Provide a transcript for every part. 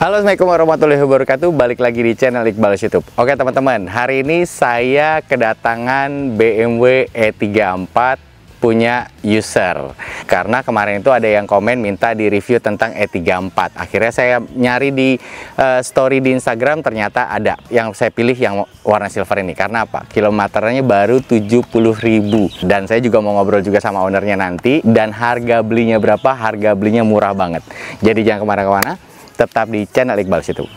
Halo, Assalamualaikum warahmatullahi wabarakatuh. Balik lagi di channel Iqbal YouTube. Oke teman-teman, hari ini saya kedatangan BMW E34 punya user. Karena kemarin itu ada yang komen minta di review tentang E34. Akhirnya saya nyari di story di Instagram, ternyata ada. Yang saya pilih yang warna silver ini. Karena apa? Kilometernya baru 70.000. Dan saya juga mau ngobrol juga sama ownernya nanti. Dan harga belinya berapa? Harga belinya murah banget. Jadi jangan kemana-kemana, tetap di channel Iqbal situ.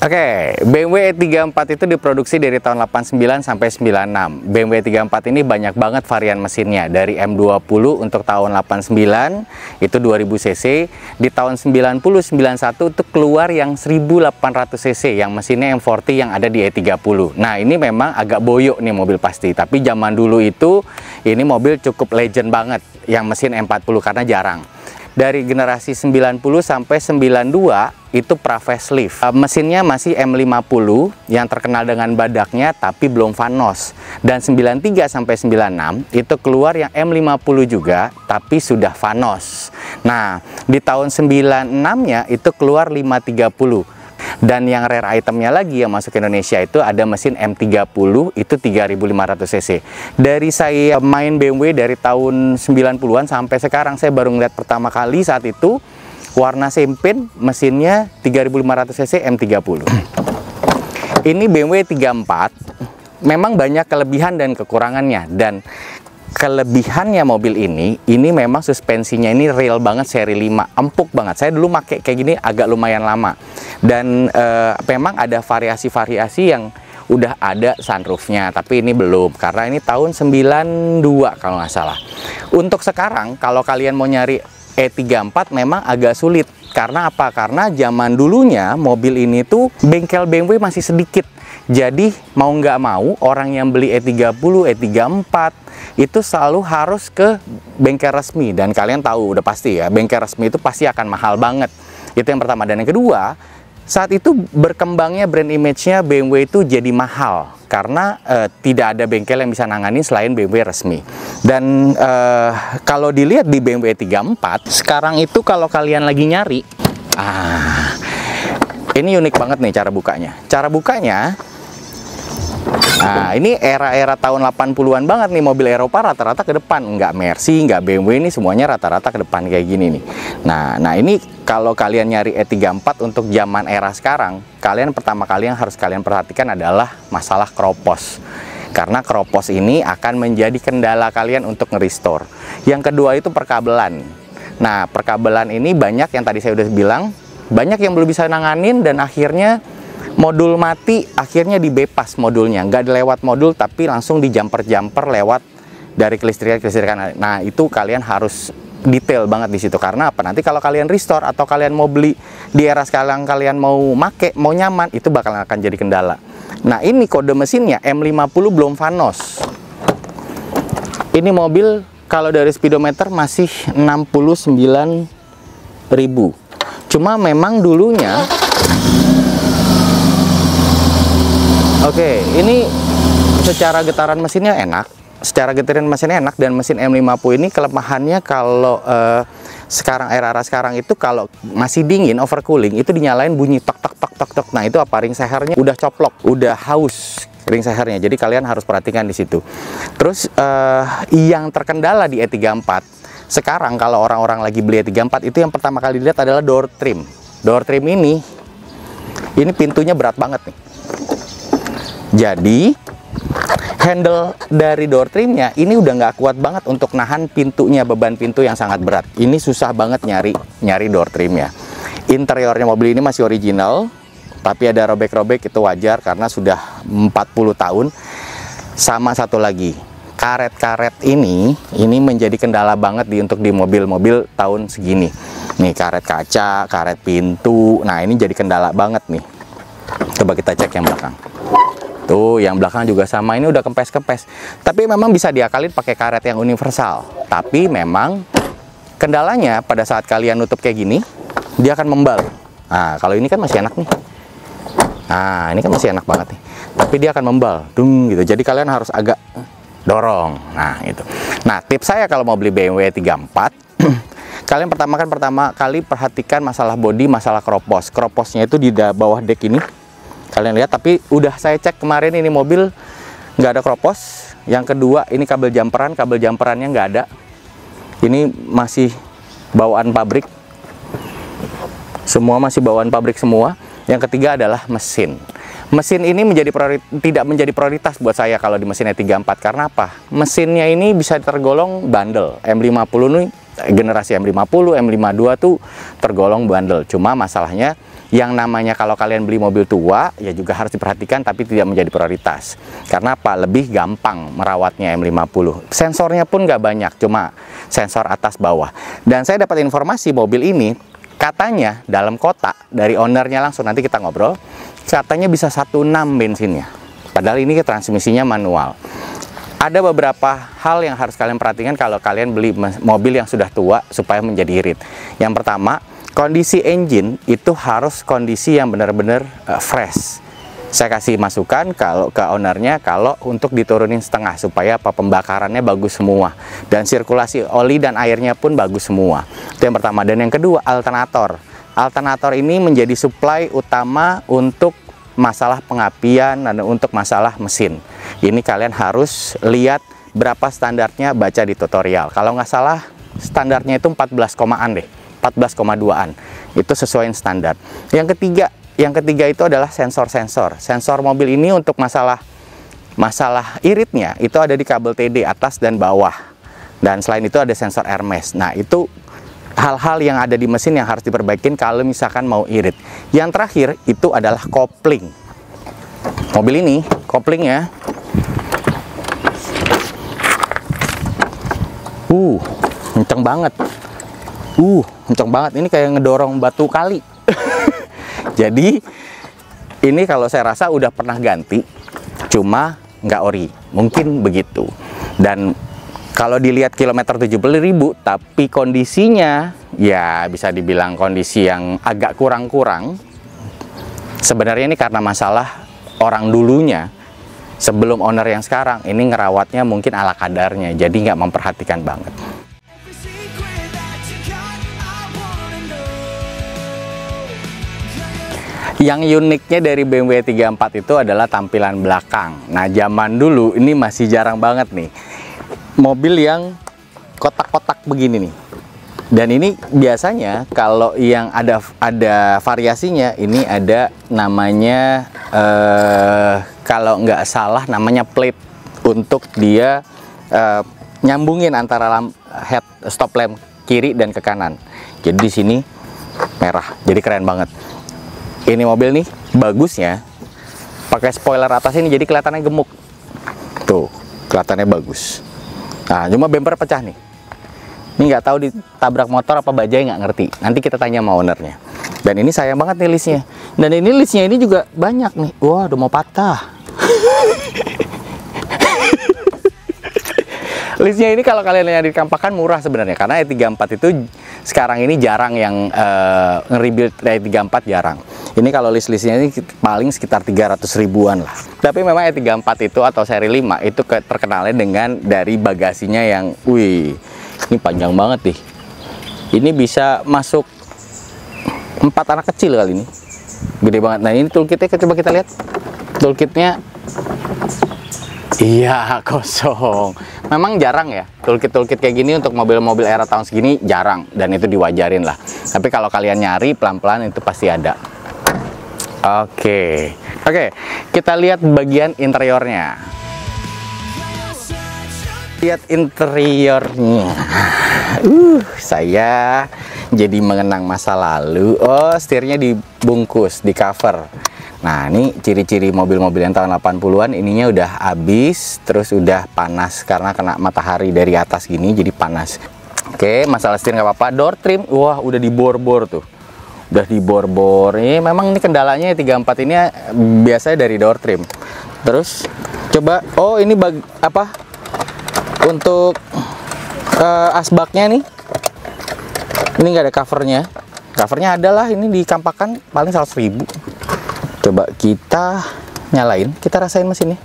Oke, BMW E34 itu diproduksi dari tahun 89 sampai 96. BMW E34 ini banyak banget varian mesinnya. Dari M20 untuk tahun 89, itu 2000 cc. Di tahun 90, 91 itu keluar yang 1800 cc, yang mesinnya M40 yang ada di E30. Nah, ini memang agak boyok nih mobil pasti. Tapi zaman dulu itu, ini mobil cukup legend banget, yang mesin M40 karena jarang. Dari generasi 90 sampai 92 itu pra facelift. Mesinnya masih M50 yang terkenal dengan badaknya tapi belum Vanos. Dan 93 sampai 96 itu keluar yang M50 juga tapi sudah Vanos. Nah, di tahun 96-nya itu keluar 530. Dan yang rare itemnya lagi yang masuk ke Indonesia itu ada mesin M30 itu 3500 cc. Dari saya main BMW dari tahun 90-an sampai sekarang saya baru ngeliat pertama kali saat itu warna champagne, mesinnya 3500 cc M30. Ini BMW 34 memang banyak kelebihan dan kekurangannya, dan kelebihannya mobil ini memang suspensinya ini real banget, seri 5, empuk banget. Saya dulu pakai kayak gini agak lumayan lama. Dan memang ada variasi-variasi yang udah ada sunroofnya, tapi ini belum, karena ini tahun 92 kalau nggak salah. Untuk sekarang kalau kalian mau nyari E34 memang agak sulit. Karena apa? Karena zaman dulunya mobil ini tuh bengkel BMW masih sedikit. Jadi mau nggak mau orang yang beli E30, E34 itu selalu harus ke bengkel resmi. Dan kalian tahu udah pasti ya, bengkel resmi itu pasti akan mahal banget. Itu yang pertama. Dan yang kedua, saat itu berkembangnya brand image-nya BMW itu jadi mahal. Karena tidak ada bengkel yang bisa nanganin selain BMW resmi. Dan kalau dilihat di BMW 34 sekarang itu kalau kalian lagi nyari, ini unik banget nih cara bukanya. Cara bukanya, ini era-era tahun 80-an banget nih, mobil Eropa rata-rata ke depan, nggak Mercy, nggak BMW, ini semuanya rata-rata ke depan kayak gini nih. Nah ini kalau kalian nyari E34 untuk zaman era sekarang, kalian pertama kali yang harus kalian perhatikan adalah masalah kropos. Karena kropos ini akan menjadi kendala kalian untuk nge-restore. Yang kedua itu perkabelan. Nah, perkabelan ini banyak yang tadi saya udah bilang, banyak yang belum bisa nanganin dan akhirnya modul mati, akhirnya di bypass modulnya. Nggak lewat modul tapi langsung di jumper-jumper lewat dari kelistrikan. Nah, itu kalian harus detail banget di situ. Karena apa? Nanti kalau kalian restore atau kalian mau beli di era sekarang, kalian mau make, mau nyaman, itu bakal akan jadi kendala. Nah, ini kode mesinnya M50 belum Vanos. Ini mobil kalau dari speedometer masih 69.000. Cuma memang dulunya, oke, ini secara getaran mesinnya enak. Secara getaran mesinnya enak, dan mesin M50 ini kelemahannya kalau sekarang era-era sekarang itu kalau masih dingin, overcooling, itu dinyalain bunyi tok tok tok tok tok. Nah, itu apa? Ring sehernya udah coplok, udah haus ring sehernya. Jadi kalian harus perhatikan di situ. Terus yang terkendala di E34 sekarang kalau orang-orang lagi beli E34 itu yang pertama kali dilihat adalah door trim. Door trim ini pintunya berat banget nih. Jadi handle dari door trimnya ini udah nggak kuat banget untuk nahan pintunya, beban pintu yang sangat berat. Ini susah banget nyari door trimnya. Interiornya mobil ini masih original, tapi ada robek-robek, itu wajar karena sudah 40 tahun. Sama satu lagi, karet-karet ini menjadi kendala banget untuk di mobil-mobil tahun segini. Nih, karet kaca, karet pintu. Nah, ini jadi kendala banget nih. Coba kita cek yang belakang. Tuh, yang belakang juga sama, ini udah kempes-kempes. Tapi memang bisa diakalin pakai karet yang universal. Tapi memang kendalanya pada saat kalian nutup kayak gini, dia akan membal. Nah, kalau ini kan masih enak nih. Nah, ini kan masih enak banget nih. Tapi dia akan membal, dung gitu. Jadi kalian harus agak dorong. Nah, itu. Nah, tips saya kalau mau beli BMW 34, Kalian pertama kali perhatikan masalah bodi, masalah keropos. Keroposnya itu di bawah deck ini. Kalian lihat, tapi udah saya cek kemarin ini mobil nggak ada keropos. Yang kedua, ini kabel jamperannya nggak ada. Ini masih bawaan pabrik. Semua masih bawaan pabrik semua. Yang ketiga adalah mesin. Mesin ini tidak menjadi prioritas buat saya kalau di mesin E34. Karena apa? Mesinnya ini bisa tergolong bandel. M50 nih, generasi M50, M52 tuh tergolong bandel. Cuma masalahnya yang namanya kalau kalian beli mobil tua ya juga harus diperhatikan, tapi tidak menjadi prioritas. Karena apa? Lebih gampang merawatnya M50. Sensornya pun nggak banyak, cuma sensor atas bawah. Dan saya dapat informasi mobil ini katanya dalam kota dari ownernya langsung, nanti kita ngobrol, katanya bisa 1.6 bensinnya. Padahal ini transmisinya manual. Ada beberapa hal yang harus kalian perhatikan kalau kalian beli mobil yang sudah tua supaya menjadi irit. Yang pertama, kondisi engine itu harus kondisi yang benar-benar fresh. Saya kasih masukan kalau ke ownernya, kalau untuk diturunin setengah supaya pembakarannya bagus semua, dan sirkulasi oli dan airnya pun bagus semua. Itu yang pertama. Dan yang kedua, alternator. Alternator ini menjadi supply utama untuk masalah pengapian dan untuk masalah mesin. Ini kalian harus lihat berapa standarnya, baca di tutorial. Kalau nggak salah standarnya itu 14,an deh, 14,2an. Itu sesuai standar. Yang ketiga itu adalah sensor-sensor. Sensor mobil ini untuk masalah iritnya itu ada di kabel TD atas dan bawah. Dan selain itu ada sensor Hermes. Nah, itu hal-hal yang ada di mesin yang harus diperbaikin kalau misalkan mau irit. Yang terakhir itu adalah kopling. Mobil ini koplingnya kenceng banget. Kenceng banget. Ini kayak ngedorong batu kali. Jadi ini kalau saya rasa udah pernah ganti, cuma nggak ori, mungkin begitu. Dan kalau dilihat kilometer 70.000, tapi kondisinya ya bisa dibilang kondisi yang agak kurang-kurang. Sebenarnya ini karena masalah orang dulunya, sebelum owner yang sekarang, ini ngerawatnya mungkin ala kadarnya, jadi nggak memperhatikan banget. Yang uniknya dari BMW 34 itu adalah tampilan belakang. Nah, zaman dulu ini masih jarang banget nih mobil yang kotak-kotak begini nih. Dan ini biasanya kalau yang ada variasinya, ini ada namanya kalau nggak salah namanya plate untuk dia nyambungin antara head stop lamp kiri dan ke kanan. Jadi di sini merah, jadi keren banget. Ini mobil nih bagusnya pakai spoiler atas ini, jadi kelihatannya gemuk. Tuh, kelihatannya bagus. Nah, cuma bumper pecah nih. Ini nggak tahu ditabrak motor apa bajai, nggak ngerti. Nanti kita tanya sama ownernya. Dan ini sayang banget nih listnya. Dan ini listnya ini juga banyak nih. Wah, udah mau patah. Listnya ini kalau kalian lihat di Kampakan murah sebenarnya, karena E34 itu sekarang ini jarang yang nge-rebuild E34, jarang. Ini kalau list-listnya ini paling sekitar 300 ribuan lah. Tapi memang E34 itu atau seri 5 itu terkenalnya dengan dari bagasinya yang wih, ini panjang banget nih. Ini bisa masuk 4 anak kecil kali ini. Gede banget. Nah, ini toolkitnya coba kita lihat. Toolkitnya iya, kosong. Memang jarang ya, toolkit kayak gini untuk mobil-mobil era tahun segini jarang, dan itu diwajarin lah. Tapi kalau kalian nyari pelan-pelan itu pasti ada. Oke, kita lihat bagian interiornya. Lihat interiornya. Saya jadi mengenang masa lalu. Oh, setirnya dibungkus, di cover. Nah, ini ciri-ciri mobil-mobil yang tahun 80-an, ininya udah habis, terus udah panas karena kena matahari dari atas gini, jadi panas. Oke, masalah setir nggak apa-apa. Door trim, wah udah dibor-bor tuh. Udah dibor-bor. Ini memang ini kendalanya 34 ini biasanya dari door trim. Terus coba, oh ini untuk asbaknya nih. Ini nggak ada covernya. Covernya adalah ini di Kampakan paling 100.000. Coba kita nyalain, kita rasain mesinnya.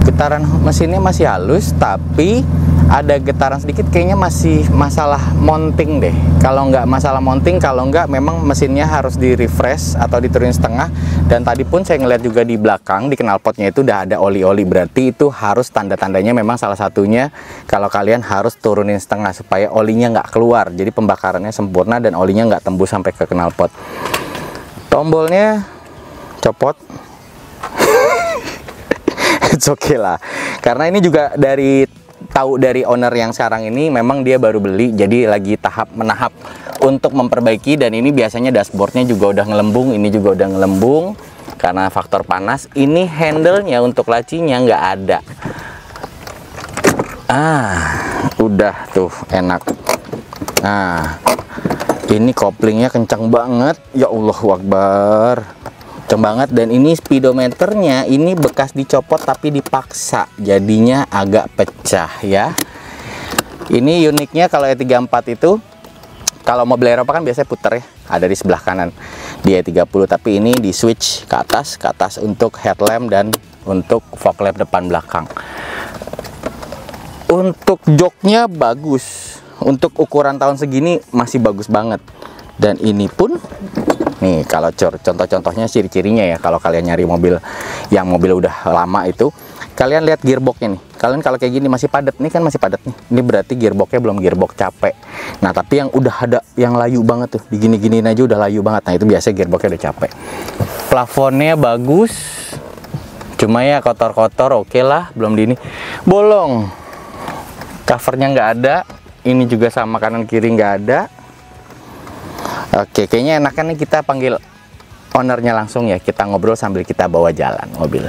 Getaran mesinnya masih halus, tapi ada getaran sedikit, kayaknya masih masalah mounting deh. Kalau nggak masalah mounting, kalau nggak memang mesinnya harus di refresh atau diturunin setengah. Dan tadi pun saya ngeliat juga di belakang di knalpotnya itu udah ada oli-oli, berarti itu harus tanda-tandanya memang salah satunya kalau kalian harus turunin setengah supaya olinya nggak keluar, jadi pembakarannya sempurna dan olinya nggak tembus sampai ke knalpot. Tombolnya copot. It's okay lah, karena ini juga tahu dari owner yang sekarang ini memang dia baru beli, jadi lagi tahap menahap untuk memperbaiki. Dan ini biasanya dashboardnya juga udah ngelembung, ini juga udah ngelembung karena faktor panas. Ini handle-nya untuk lacinya nggak ada. Udah tuh enak. Nah, ini koplingnya kencang banget, ya Allahu Akbar, kencang banget. Dan ini speedometernya ini bekas dicopot tapi dipaksa, jadinya agak pecah ya. Ini uniknya kalau E34 itu, kalau mobil Eropa kan biasanya puter ya, ada di sebelah kanan di E30, tapi ini di switch ke atas untuk headlamp dan untuk fog lamp depan belakang. Untuk joknya bagus, untuk ukuran tahun segini masih bagus banget. Dan ini pun nih, kalau contoh-contohnya ciri-cirinya ya, kalau kalian nyari mobil yang mobil udah lama itu, kalian lihat gearboxnya nih. Kalian kalau kayak gini masih padat, nih kan masih padat nih. Ini berarti gearboxnya belum gearbox capek. Nah, tapi yang udah ada yang layu banget tuh, digini-giniin aja udah layu banget. Nah, itu biasanya gearboxnya udah capek. Plafonnya bagus, cuma ya kotor-kotor, oke lah, belum di ini. Bolong, covernya nggak ada. Ini juga sama, kanan kiri nggak ada. Oke, kayaknya enakan nih kita panggil ownernya langsung ya, kita ngobrol sambil kita bawa jalan mobil.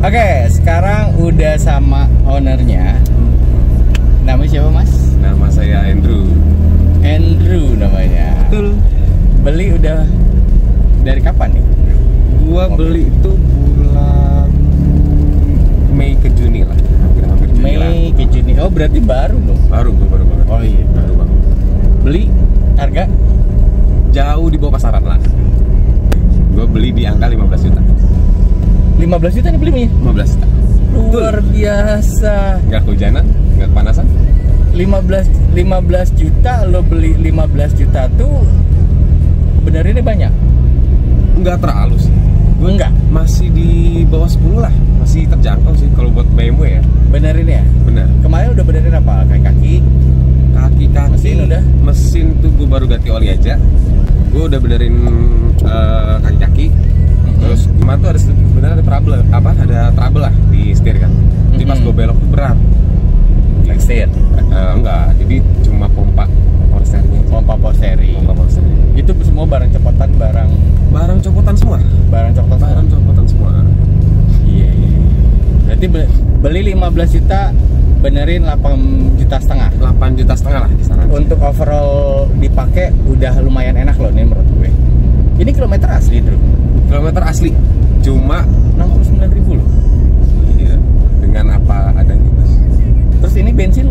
Oke, sekarang udah sama ownernya. Namanya siapa, Mas? Nama saya Andrew. Andrew namanya. Betul. Beli udah dari kapan nih? Gua beli itu bulan Mei ke Juni lah, hampir Juni lah. Mei ke Juni. Oh, berarti baru dong? Baru banget. Oh iya, baru banget. Beli harga jauh di bawah pasaran lah. Gue beli di angka 15 juta. 15 juta nih belinya? 15 juta. Luar biasa. Nggak kehujanan, nggak kepanasan. 15 juta lo beli 15 juta tuh bener ini banyak? Nggak terlalu sih. Gue enggak, masih di bawah 10 lah, masih terjangkau sih kalau buat BMW ya. Bener ini ya? Bener. Kemarin udah benerin apa? Kayak kaki? Mesin udah? Mesin tuh gue baru ganti oli aja. Gue udah benerin kaki-kaki. Terus kemarin tuh ada sebenarnya ada trouble lah di setir kan. Jadi pas gue belok tuh berat. Setir? Enggak, jadi cuma pompa power steering. Pompa power steering. Itu semua barang copotan, barang copotan semua. Barang copotan semua. Iya. Berarti beli 15 juta, benerin 8,5 juta. 8,5 juta lah di sana. Untuk overall dipakai udah lumayan enak loh nih menurut gue. Ini kilometer asli, Bro. Kilometer asli. Cuma 69.000 loh. Iya, dengan apa adanya, Mas. Terus ini bensin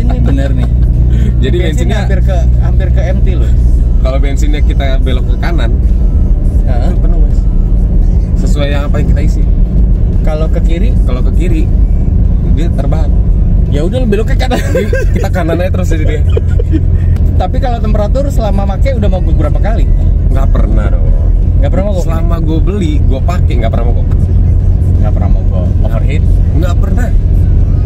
nih bener nih. Jadi bensinnya hampir ke empty loh. Kalau bensinnya kita belok ke kanan, itu penuh, Mas. Sesuai yang apa yang kita isi. Kalau ke kiri dia terbahan. Ya udah belok ke kanan. Kita kanan aja terus jadi dia. Tapi kalau temperatur selama make udah mogok berapa kali? Nggak pernah dong. Nggak pernah mogok. Selama gue beli, gue pakai nggak pernah mogok. Nggak pernah mogok. Overheat? Nggak pernah.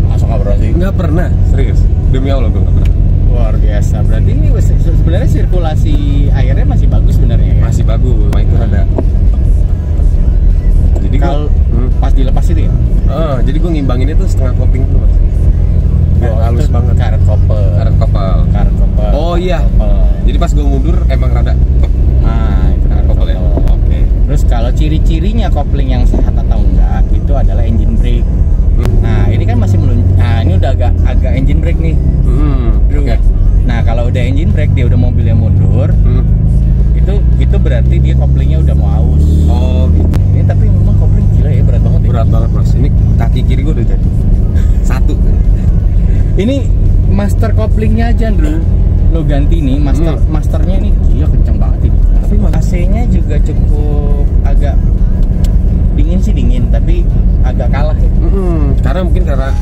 Masuk nggak pernah sih? Nggak pernah. Serius. Demi Allah gue nggak pernah. Luar biasa. Berarti ini sebenarnya sirkulasi airnya masih bagus sebenarnya ya? Masih bagus. Cuma itu ada. Jadi kalau pas dilepas itu ya? Jadi gue ngimbanginnya tuh setengah kopling tuh, Mas. Halus banget. Karet kopel. Oh iya. Jadi pas gue mundur emang rada. Nah, itu karet kopel ya. Oke. Terus kalau ciri-cirinya kopling yang sehat atau enggak itu adalah engine brake. Nah, ini kan masih nah, ini udah agak engine brake nih. Oke. Nah, kalau udah engine brake, dia udah mobilnya mundur. Itu berarti dia koplingnya udah mau aus. Oh, gitu. Ini tapi memang kopling gila ya, berat banget ya. Berat banget, Mas. Ini kaki kiri gue udah jadi. Satu. Ini master koplingnya aja, Andrew. Lo ganti nih, masternya ini gila kenceng banget ini. Tapi AC-nya juga cukup agak dingin sih, dingin. tapi agak kalah ya. Karena mungkin karena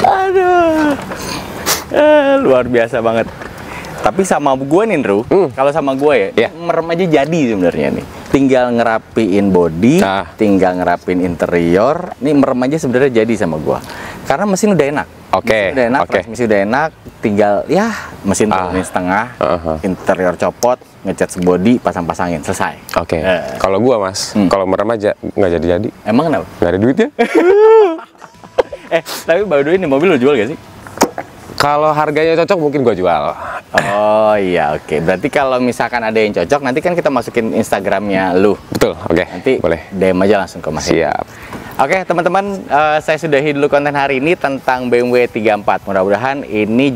Aduh, luar biasa banget. Tapi sama gue nih, Ndru, kalau sama gue ya, merem aja jadi sebenarnya nih. Tinggal ngerapiin body, tinggal ngerapiin interior. Nih merem aja sebenarnya jadi sama gue. Karena mesin udah enak. Oke. Udah enak, transmisi udah enak. Tinggal ya mesin turunin setengah, interior copot, ngecat sebody, pasang-pasangin, selesai. Oke. Kalau gue mas, kalau merem aja nggak jadi-jadi. Emang kenapa? Nggak ada duitnya. Tapi by the way, ini mobil lo jual gak sih? Kalau harganya cocok mungkin gue jual. Oh iya, oke. Berarti kalau misalkan ada yang cocok, nanti kan kita masukin Instagramnya lu. Betul, oke. Nanti boleh. DM aja langsung ke Mas. Siap. Oke teman-teman, saya sudahi dulu konten hari ini tentang BMW 34. Mudah-mudahan ini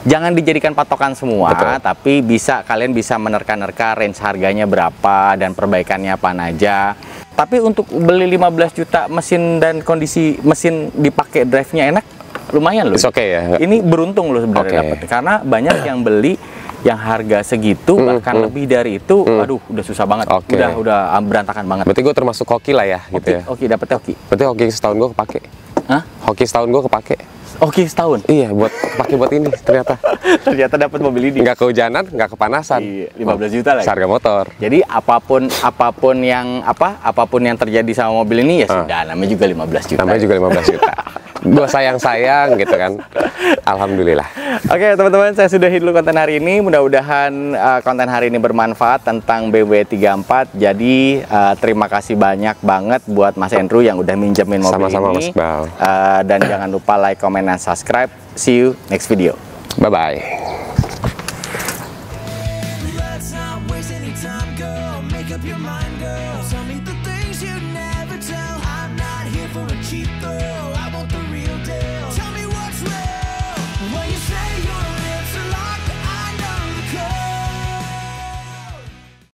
jangan dijadikan patokan semua, tapi kalian bisa menerka-nerka range harganya berapa dan perbaikannya apa aja. Tapi untuk beli 15 juta mesin dan kondisi mesin dipakai drive-nya enak, lumayan loh. Oke ya. Ini beruntung loh sebenarnya dapat, karena banyak yang beli yang harga segitu bahkan lebih dari itu, aduh udah susah banget, udah berantakan banget. Berarti gue termasuk hoki lah ya, gitu ya. Oke, dapetnya hoki. Berarti hoki setahun gue kepake. Hah? Hoki setahun gue kepake. Oke, setahun. Iya, kepake buat ini ternyata. Ternyata dapat mobil ini. Nggak kehujanan, nggak kepanasan. Iya, 15 juta lagi. Harga motor. Jadi apapun yang terjadi sama mobil ini ya sudah, namanya juga 15 juta. Namanya juga 15 juta. Gue sayang gitu kan. Alhamdulillah. Oke teman-teman, saya sudahi dulu konten hari ini. Mudah-mudahan konten hari ini bermanfaat tentang BMW 34. Jadi terima kasih banyak banget buat Mas Andrew yang udah minjemin mobil Sama-sama, ini. Mas Bal. Dan jangan lupa like, comment, dan subscribe. See you next video. Bye-bye. Let's not waste any time, girl. Make up your mind, girl. Tell me the things you never tell. I'm not here for a cheap thrill. I want the